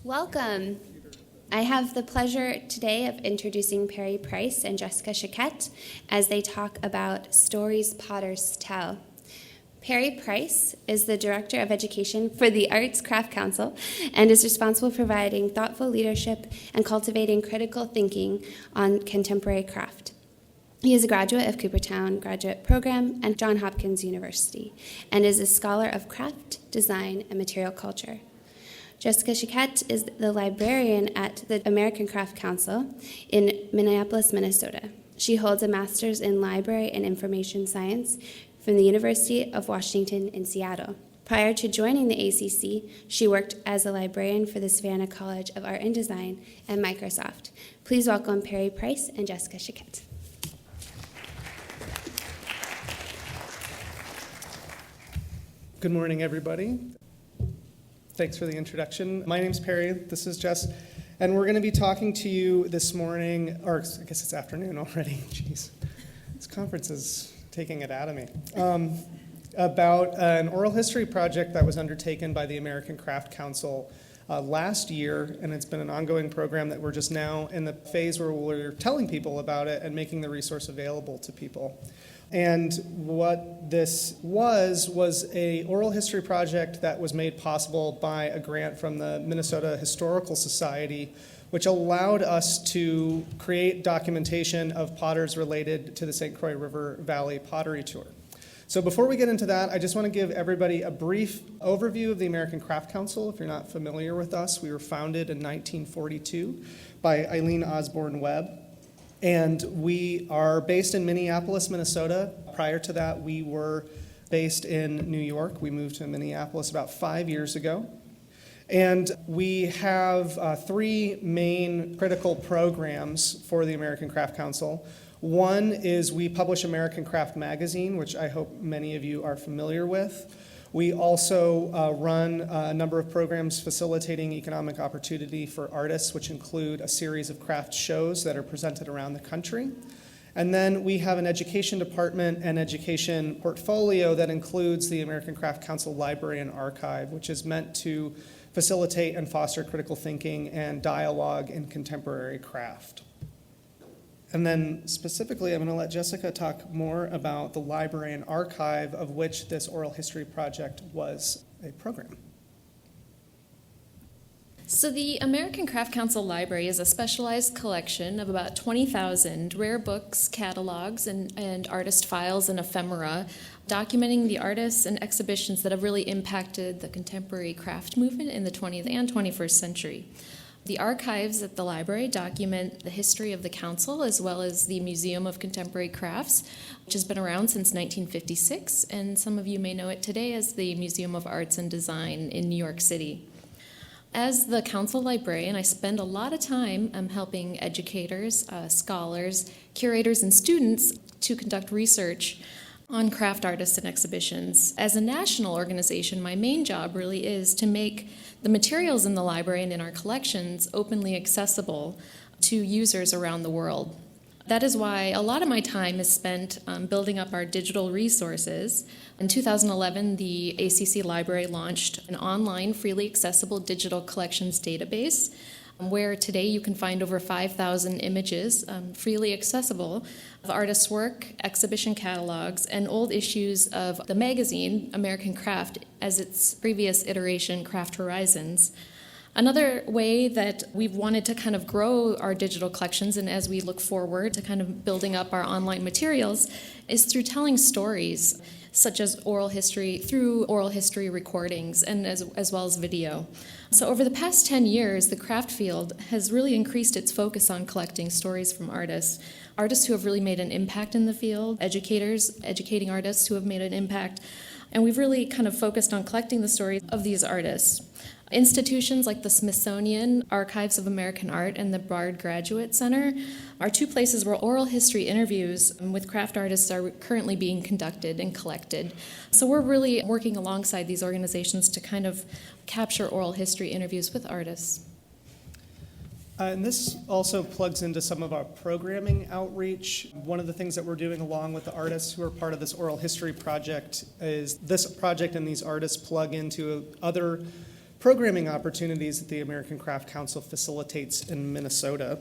Welcome. I have the pleasure today of introducing Perry Price and Jessica Shaykett as they talk about Stories Potters Tell. Perry Price is the Director of Education for the Arts Craft Council and is responsible for providing thoughtful leadership and cultivating critical thinking on contemporary craft. He is a graduate of Cooperstown Graduate Program and Johns Hopkins University and is a scholar of craft, design, and material culture. Jessica Shaykett is the librarian at the American Craft Council in Minneapolis, Minnesota. She holds a master's in library and information science from the University of Washington in Seattle. Prior to joining the ACC, she worked as a librarian for the Savannah College of Art and Design and Microsoft. Please welcome Perry Price and Jessica Shaykett. Good morning, everybody. Thanks for the introduction. My name's Perry, this is Jess, and we're going to be talking to you this morning, or I guess it's afternoon already, jeez. This conference is taking it out of me, about an oral history project that was undertaken by the American Craft Council last year, and it's been an ongoing program that we're just now in the phase where we're telling people about it and making the resource available to people. And what this was a oral history project that was made possible by a grant from the Minnesota Historical Society, which allowed us to create documentation of potters related to the St. Croix River Valley Pottery Tour. So before we get into that, I just want to give everybody a brief overview of the American Craft Council. If you're not familiar with us, we were founded in 1942 by Eileen Osborne Webb. And we are based in Minneapolis, Minnesota. Prior to that, we were based in New York. We moved to Minneapolis about 5 years ago. And we have three main critical programs for the American Craft Council. One is we publish American Craft Magazine, which I hope many of you are familiar with. We also run a number of programs facilitating economic opportunity for artists, which include a series of craft shows that are presented around the country. And then we have an education department and education portfolio that includes the American Craft Council Library and Archive, which is meant to facilitate and foster critical thinking and dialogue in contemporary craft. And then specifically, I'm going to let Jessica talk more about the library and archive of which this oral history project was a program. So the American Craft Council Library is a specialized collection of about 20,000 rare books, catalogs, and artist files and ephemera, documenting the artists and exhibitions that have really impacted the contemporary craft movement in the 20th and 21st century. The archives at the library document the history of the council as well as the Museum of Contemporary Crafts, which has been around since 1956, and some of you may know it today as the Museum of Arts and Design in New York City. As the council librarian, I spend a lot of time helping educators, scholars, curators, and students to conduct research on craft artists and exhibitions. As a national organization, my main job really is to make the materials in the library and in our collections openly accessible to users around the world. That is why a lot of my time is spent building up our digital resources. In 2011, the ACC Library launched an online, freely accessible digital collections database, where today you can find over 5,000 images freely accessible of artists' work, exhibition catalogs, and old issues of the magazine, American Craft, as its previous iteration, Craft Horizons. Another way that we've wanted to kind of grow our digital collections, and as we look forward to kind of building up our online materials, is through telling stories, such as oral history, through oral history recordings, and as well as video. So over the past 10 years, the craft field has really increased its focus on collecting stories from artists who have really made an impact in the field, educators, educating artists who have made an impact, and we've really kind of focused on collecting the stories of these artists. Institutions like the Smithsonian Archives of American Art and the Bard Graduate Center are two places where oral history interviews with craft artists are currently being conducted and collected. So we're really working alongside these organizations to kind of capture oral history interviews with artists. And this also plugs into some of our programming outreach. One of the things that we're doing along with the artists who are part of this oral history project is this project and these artists plug into other programming opportunities that the American Craft Council facilitates in Minnesota.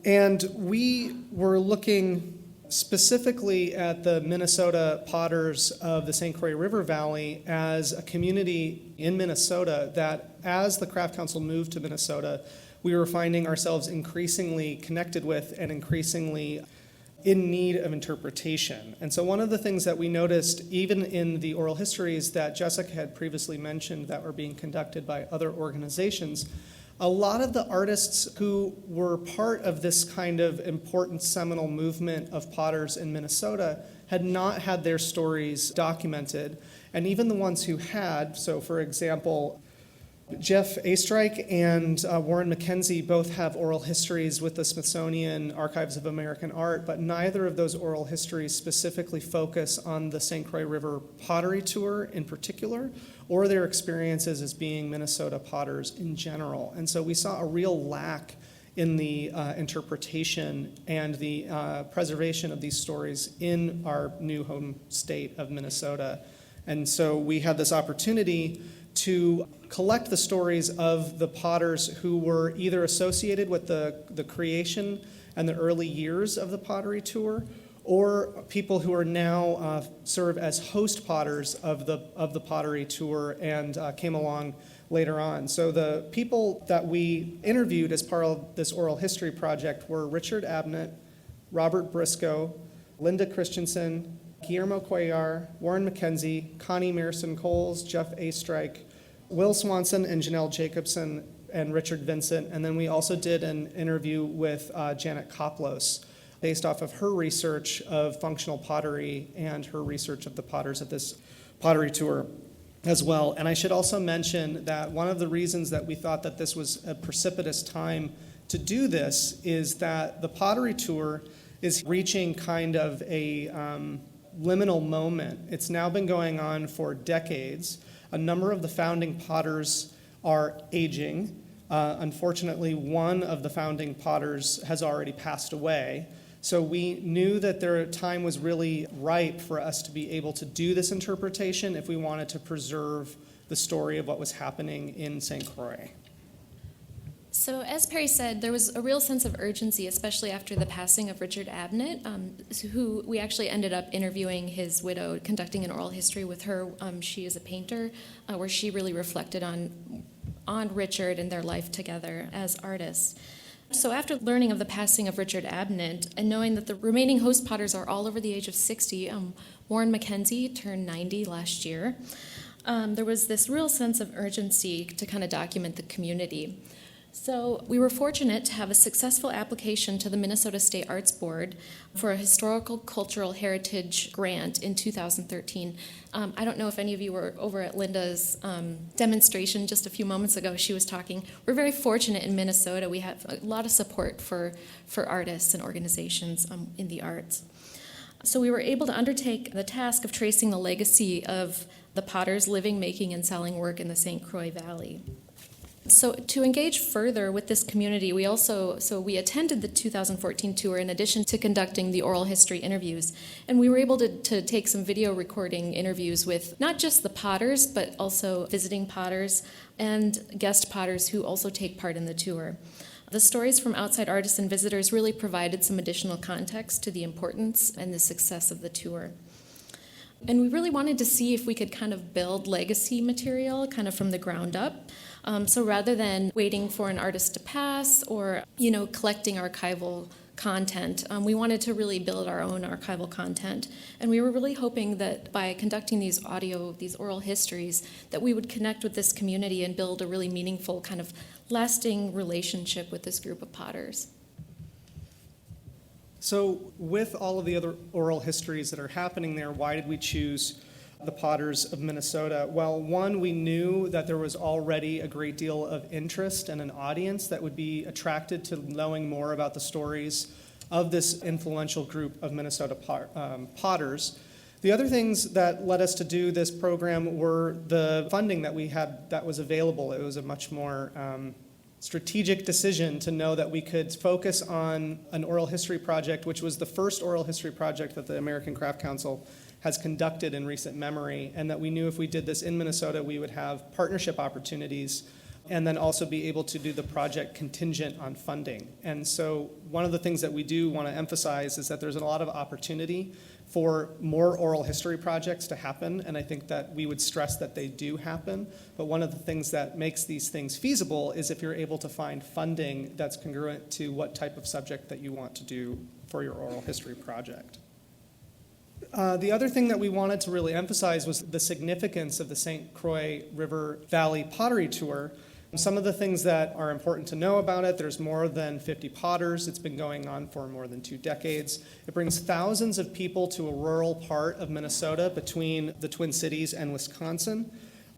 And we were looking specifically at the Minnesota potters of the St. Croix River Valley as a community in Minnesota that, as the Craft Council moved to Minnesota, we were finding ourselves increasingly connected with and increasingly in need of interpretation. And so one of the things that we noticed, even in the oral histories that Jessica had previously mentioned that were being conducted by other organizations, a lot of the artists who were part of this kind of important seminal movement of potters in Minnesota had not had their stories documented. And even the ones who had, so for example, Jeff Astrike and Warren McKenzie both have oral histories with the Smithsonian Archives of American Art, but neither of those oral histories specifically focus on the St. Croix River Pottery Tour in particular, or their experiences as being Minnesota potters in general. And so we saw a real lack in the interpretation and the preservation of these stories in our new home state of Minnesota. And so we had this opportunity to collect the stories of the potters who were either associated with the creation and the early years of the pottery tour, or people who are now serve as host potters of the pottery tour and came along later on. So the people that we interviewed as part of this oral history project were Richard Abnett, Robert Briscoe, Linda Christensen, Guillermo Cuellar, Warren McKenzie, Connie Marison-Coles, Jeff Astrike, Will Swanson and Janelle Jacobson, and Richard Vincent. And then we also did an interview with Janet Koplos, based off of her research of functional pottery and her research of the potters at this pottery tour as well. And I should also mention that one of the reasons that we thought that this was a precipitous time to do this is that the pottery tour is reaching kind of a liminal moment. It's now been going on for decades. A number of the founding potters are aging. Unfortunately, one of the founding potters has already passed away. So we knew that their time was really ripe for us to be able to do this interpretation if we wanted to preserve the story of what was happening in St. Croix. So as Perry said, there was a real sense of urgency, especially after the passing of Richard Abnett, who we actually ended up interviewing his widow, conducting an oral history with her. She is a painter, where she really reflected on Richard and their life together as artists. So after learning of the passing of Richard Abnett and knowing that the remaining host potters are all over the age of 60, Warren McKenzie turned 90 last year, there was this real sense of urgency to kind of document the community. So we were fortunate to have a successful application to the Minnesota State Arts Board for a historical cultural heritage grant in 2013. I don't know if any of you were over at Linda's demonstration just a few moments ago. She was talking. We're very fortunate in Minnesota. We have a lot of support for artists and organizations in the arts. So we were able to undertake the task of tracing the legacy of the potters living, making, and selling work in the St. Croix Valley. So to engage further with this community, we attended the 2014 tour in addition to conducting the oral history interviews. And we were able to take some video recording interviews with not just the potters, but also visiting potters and guest potters who also take part in the tour. The stories from outside artists and visitors really provided some additional context to the importance and the success of the tour. And we really wanted to see if we could kind of build legacy material kind of from the ground up. So rather than waiting for an artist to pass or, collecting archival content, we wanted to really build our own archival content. And we were really hoping that by conducting these oral histories, that we would connect with this community and build a really meaningful kind of lasting relationship with this group of potters. So with all of the other oral histories that are happening there, why did we choose the potters of Minnesota? Well, one, we knew that there was already a great deal of interest and an audience that would be attracted to knowing more about the stories of this influential group of Minnesota potters. The other things that led us to do this program were the funding that we had that was available. It was a much more strategic decision to know that we could focus on an oral history project, which was the first oral history project that the American Craft Council has conducted in recent memory, and that we knew if we did this in Minnesota, we would have partnership opportunities and then also be able to do the project contingent on funding. And so one of the things that we do want to emphasize is that there's a lot of opportunity for more oral history projects to happen, and I think that we would stress that they do happen. But one of the things that makes these things feasible is if you're able to find funding that's congruent to what type of subject that you want to do for your oral history project. The other thing that we wanted to really emphasize was the significance of the St. Croix River Valley Pottery Tour. Some of the things that are important to know about it: there's more than 50 potters. It's been going on for more than 2 decades. It brings thousands of people to a rural part of Minnesota between the Twin Cities and Wisconsin.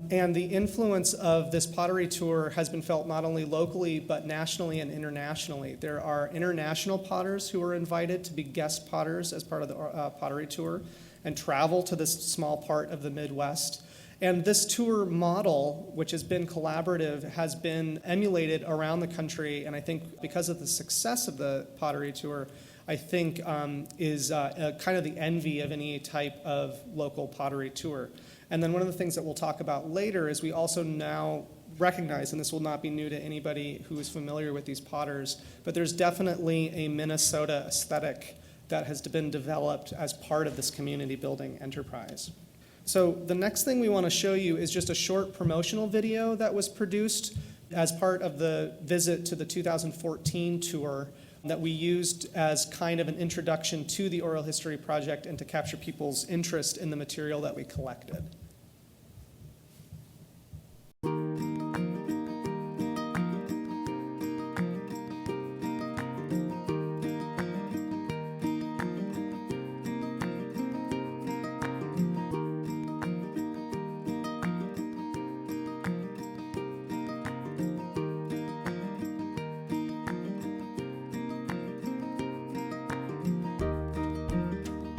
And the influence of this pottery tour has been felt not only locally, but nationally and internationally. There are international potters who are invited to be guest potters as part of the pottery tour and travel to this small part of the Midwest. And this tour model, which has been collaborative, has been emulated around the country. And I think because of the success of the pottery tour, I think is kind of the envy of any type of local pottery tour. And then one of the things that we'll talk about later is we also now recognize, and this will not be new to anybody who is familiar with these potters, but there's definitely a Minnesota aesthetic that has been developed as part of this community building enterprise. So the next thing we want to show you is just a short promotional video that was produced as part of the visit to the 2014 tour that we used as kind of an introduction to the Oral History Project and to capture people's interest in the material that we collected.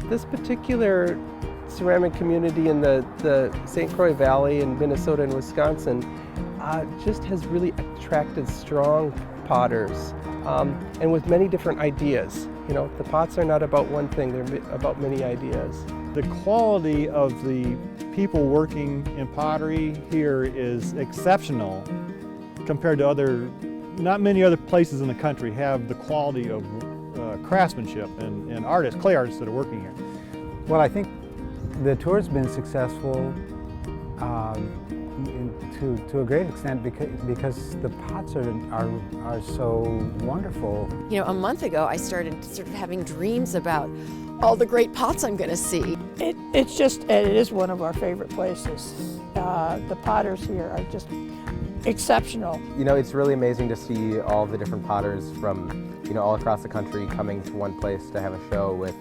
This particular ceramic community in the St. Croix Valley in Minnesota and Wisconsin just has really attracted strong potters and with many different ideas. You know, the pots are not about one thing, they're about many ideas. The quality of the people working in pottery here is exceptional compared to not many other places in the country have the quality of craftsmanship and artists, clay artists that are working here. Well, I think the tour's been successful to a great extent because the pots are so wonderful. You know, a month ago I started sort of having dreams about all the great pots I'm going to see. It is one of our favorite places. The potters here are just exceptional. You know, it's really amazing to see all the different potters from, you know, all across the country coming to one place to have a show with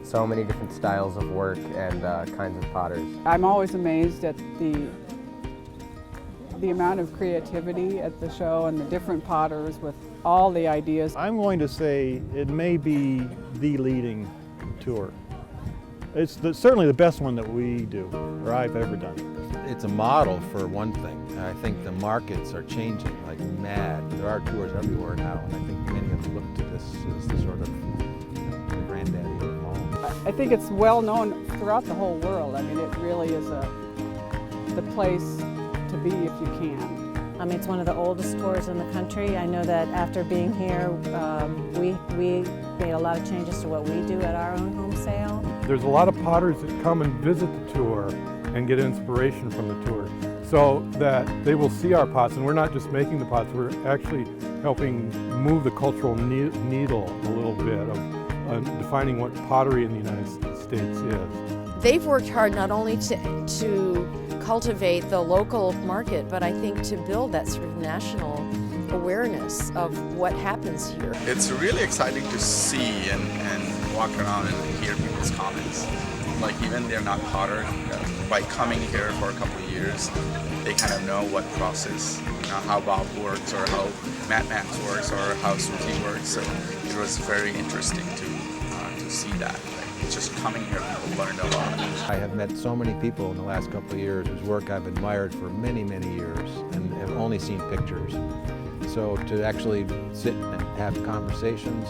so many different styles of work and kinds of potters. I'm always amazed at the amount of creativity at the show and the different potters with all the ideas. I'm going to say it may be the leading tour. It's certainly the best one that we do, or I've ever done. It's a model for one thing. I think the markets are changing like mad. There are tours everywhere now, and I think many of them look to this as the sort of the granddaddy of them all. I think it's well known throughout the whole world. I mean, it really is the place to be if you can. It's one of the oldest tours in the country. I know that after being here, we made a lot of changes to what we do at our own home sale. There's a lot of potters that come and visit the tour and get inspiration from the tour, so that they will see our pots, and we're not just making the pots, we're actually helping move the cultural needle a little bit of defining what pottery in the United States is. They've worked hard not only to cultivate the local market, but I think to build that sort of national awareness of what happens here. It's really exciting to see and walk around and hear people's comments. Like even they're not potter, by coming here for a couple of years, they kind of know what process, how Bob works or how Matt Max works or how Susie works. So it was very interesting to see that. Just coming here, people learned a lot. I have met so many people in the last couple of years whose work I've admired for many, many years and have only seen pictures. So to actually sit and have conversations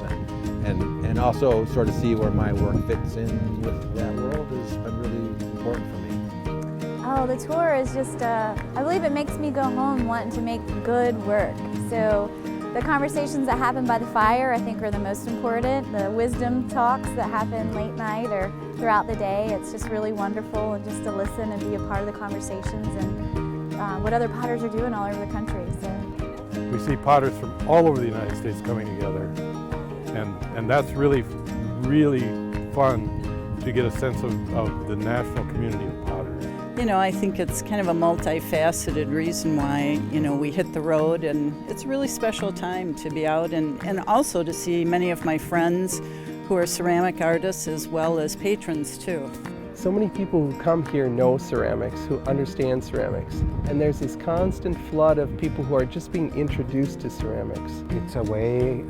and also sort of see where my work fits in with that world has been really important for me? Oh, the tour is just, I believe it makes me go home wanting to make good work. So the conversations that happen by the fire, I think, are the most important. The wisdom talks that happen late night or throughout the day, it's just really wonderful, and just to listen and be a part of the conversations and what other potters are doing all over the country. So We see potters from all over the United States coming together, and that's really, really fun to get a sense of the national community of potters. You know, I think it's kind of a multifaceted reason why, you know, we hit the road, and it's a really special time to be out and also to see many of my friends who are ceramic artists as well as patrons too. So many people who come here know ceramics, who understand ceramics, and there's this constant flood of people who are just being introduced to ceramics. It's a way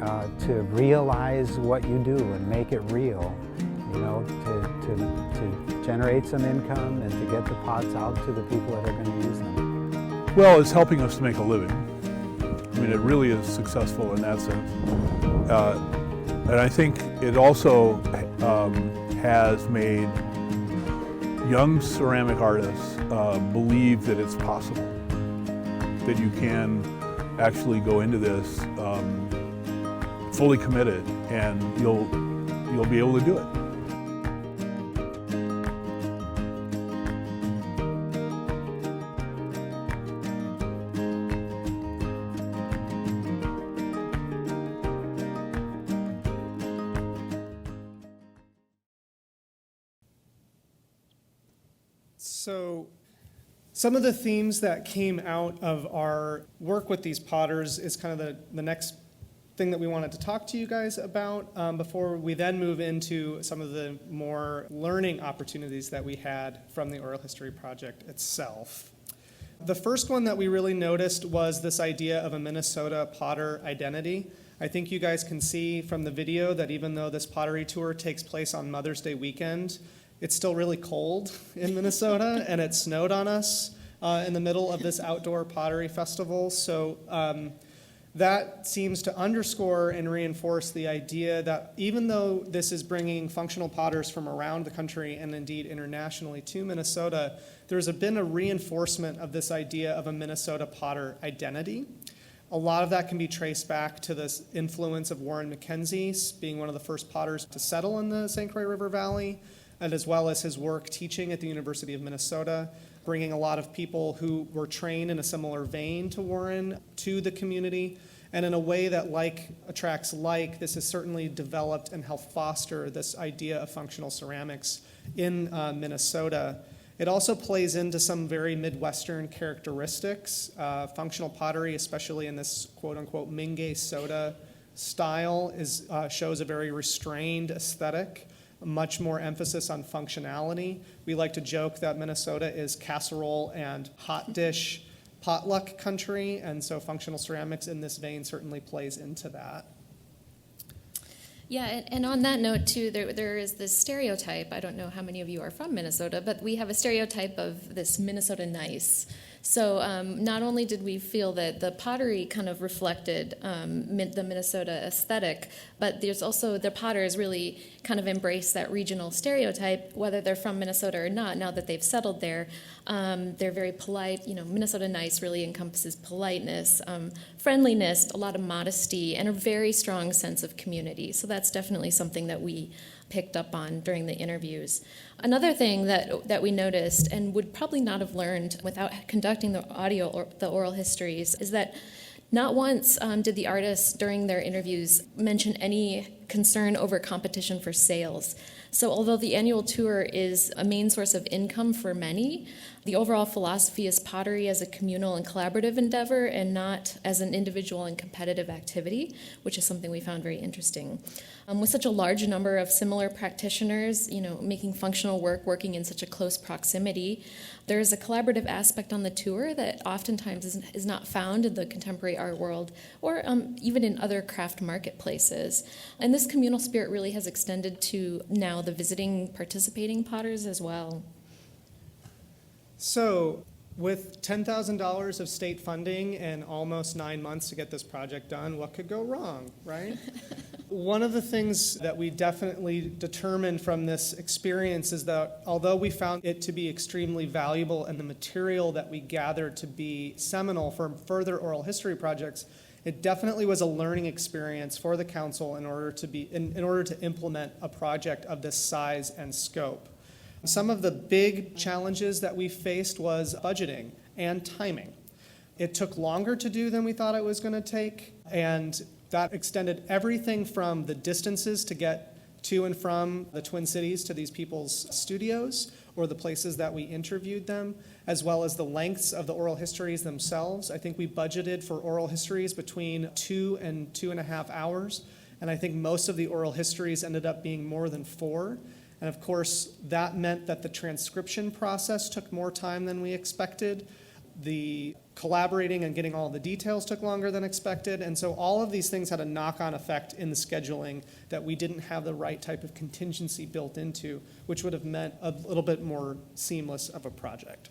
to realize what you do and make it real, you know, to generate some income and to get the pots out to the people that are going to use them. Well, it's helping us to make a living. I mean, it really is successful in that sense. And I think it also has made young ceramic artists believe that it's possible, that you can actually go into this fully committed, and you'll be able to do it. So some of the themes that came out of our work with these potters is kind of the next thing that we wanted to talk to you guys about before we then move into some of the more learning opportunities that we had from the Oral History Project itself. The first one that we really noticed was this idea of a Minnesota potter identity. I think you guys can see from the video that even though this pottery tour takes place on Mother's Day weekend, it's still really cold in Minnesota, and it snowed on us in the middle of this outdoor pottery festival. So that seems to underscore and reinforce the idea that even though this is bringing functional potters from around the country and indeed internationally to Minnesota, there's been a reinforcement of this idea of a Minnesota potter identity. A lot of that can be traced back to this influence of Warren Mackenzie being one of the first potters to settle in the St. Croix River Valley, and as well as his work teaching at the University of Minnesota, bringing a lot of people who were trained in a similar vein to Warren to the community. And in a way that like attracts like, this has certainly developed and helped foster this idea of functional ceramics in Minnesota. It also plays into some very Midwestern characteristics. Functional pottery, especially in this quote-unquote Mingay soda style, shows a very restrained aesthetic, much more emphasis on functionality. We like to joke that Minnesota is casserole and hot dish potluck country, and so functional ceramics in this vein certainly plays into that. Yeah, and on that note, too, there is this stereotype. I don't know how many of you are from Minnesota, but we have a stereotype of this Minnesota nice. So not only did we feel that the pottery kind of reflected the Minnesota aesthetic, but there's also the potters really kind of embrace that regional stereotype, whether they're from Minnesota or not. Now that they've settled there, they're very polite. You know, Minnesota nice really encompasses politeness, friendliness, a lot of modesty, and a very strong sense of community. So that's definitely something that we picked up on during the interviews. Another thing that we noticed, and would probably not have learned without conducting the audio or the oral histories, is that not once did the artists during their interviews mention any concern over competition for sales. So although the annual tour is a main source of income for many, the overall philosophy is pottery as a communal and collaborative endeavor and not as an individual and competitive activity, which is something we found very interesting. With such a large number of similar practitioners, you know, making functional work, working in such a close proximity, there is a collaborative aspect on the tour that oftentimes is not found in the contemporary art world or even in other craft marketplaces. And this communal spirit really has extended to now the visiting, participating potters as well. So with $10,000 of state funding and almost 9 months to get this project done, what could go wrong, right? One of the things that we definitely determined from this experience is that although we found it to be extremely valuable and the material that we gathered to be seminal for further oral history projects, it definitely was a learning experience for the council in order to implement a project of this size and scope. Some of the big challenges that we faced was budgeting and timing. It took longer to do than we thought it was going to take, and that extended everything from the distances to get to and from the Twin Cities to these people's studios or the places that we interviewed them, as well as the lengths of the oral histories themselves. I think we budgeted for oral histories between 2 and 2.5 hours, and I think most of the oral histories ended up being more than 4. And of course, that meant that the transcription process took more time than we expected. The collaborating and getting all the details took longer than expected, and so all of these things had a knock-on effect in the scheduling that we didn't have the right type of contingency built into, which would have meant a little bit more seamless of a project.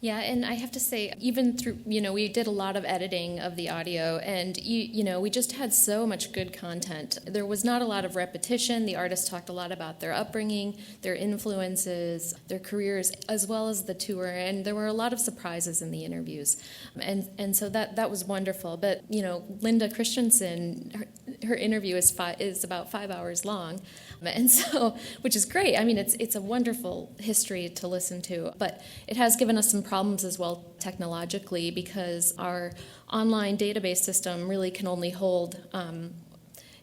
Yeah, and I have to say, even through, we did a lot of editing of the audio, and, we just had so much good content. There was not a lot of repetition. The artists talked a lot about their upbringing, their influences, their careers, as well as the tour, and there were a lot of surprises in the interviews. And so that was wonderful. But, Linda Christensen, her interview is about 5 hours long, and so, which is great. I mean, it's a wonderful history to listen to, but it has given us some problems as well technologically, because our online database system really can only hold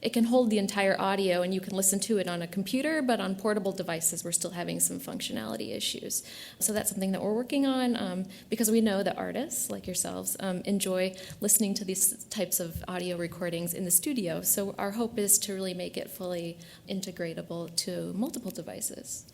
it can hold the entire audio, and you can listen to it on a computer, but on portable devices we're still having some functionality issues. So that's something that we're working on, because we know that artists like yourselves enjoy listening to these types of audio recordings in the studio. So our hope is to really make it fully integratable to multiple devices.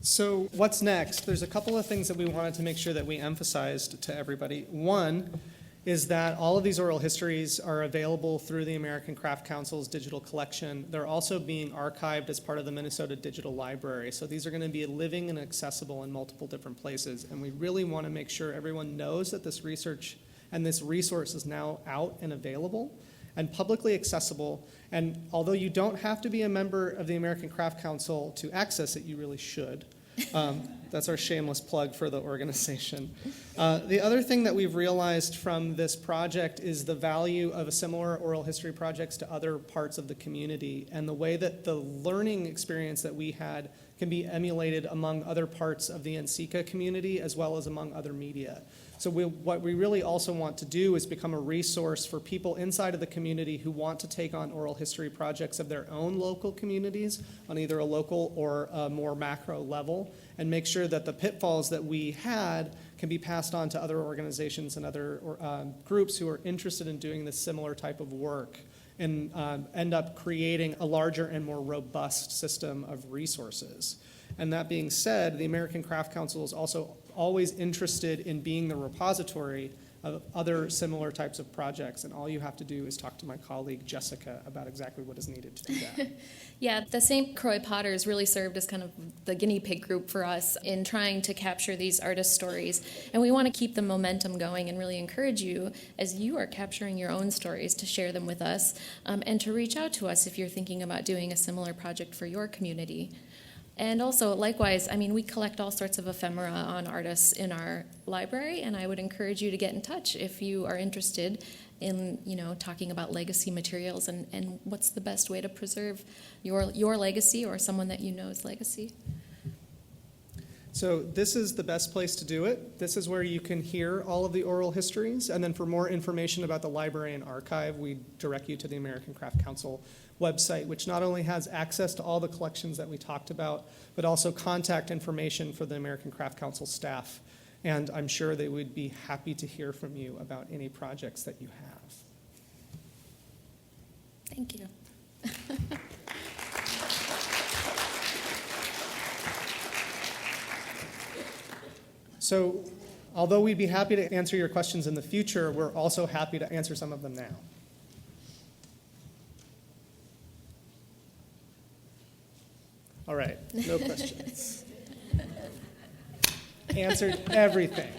So what's next? There's a couple of things that we wanted to make sure that we emphasized to everybody. One is that all of these oral histories are available through the American Craft Council's digital collection. They're also being archived as part of the Minnesota Digital Library. So these are going to be living and accessible in multiple different places. And we really want to make sure everyone knows that this research and this resource is now out and available and publicly accessible. And although you don't have to be a member of the American Craft Council to access it, you really should. That's our shameless plug for the organization. The other thing that we've realized from this project is the value of similar oral history projects to other parts of the community, and the way that the learning experience that we had can be emulated among other parts of the NCCA community as well as among other media. So what we really also want to do is become a resource for people inside of the community who want to take on oral history projects of their own local communities on either a local or a more macro level, and make sure that the pitfalls that we had can be passed on to other organizations and other groups who are interested in doing this similar type of work, and end up creating a larger and more robust system of resources. And that being said, the American Craft Council is also always interested in being the repository of other similar types of projects, and all you have to do is talk to my colleague Jessica about exactly what is needed to do that. Yeah, the St. Croix Potters really served as kind of the guinea pig group for us in trying to capture these artist stories, and we want to keep the momentum going and really encourage you, as you are capturing your own stories, to share them with us, and to reach out to us if you're thinking about doing a similar project for your community. And also, likewise, I mean, we collect all sorts of ephemera on artists in our library, and I would encourage you to get in touch if you are interested in, talking about legacy materials and what's the best way to preserve your legacy or someone that you know's legacy. So this is the best place to do it. This is where you can hear all of the oral histories, and then for more information about the library and archive, we direct you to the American Craft Council website, which not only has access to all the collections that we talked about, but also contact information for the American Craft Council staff. And I'm sure they would be happy to hear from you about any projects that you have. Thank you. So, although we'd be happy to answer your questions in the future, we're also happy to answer some of them now. All right, no questions. Answered everything.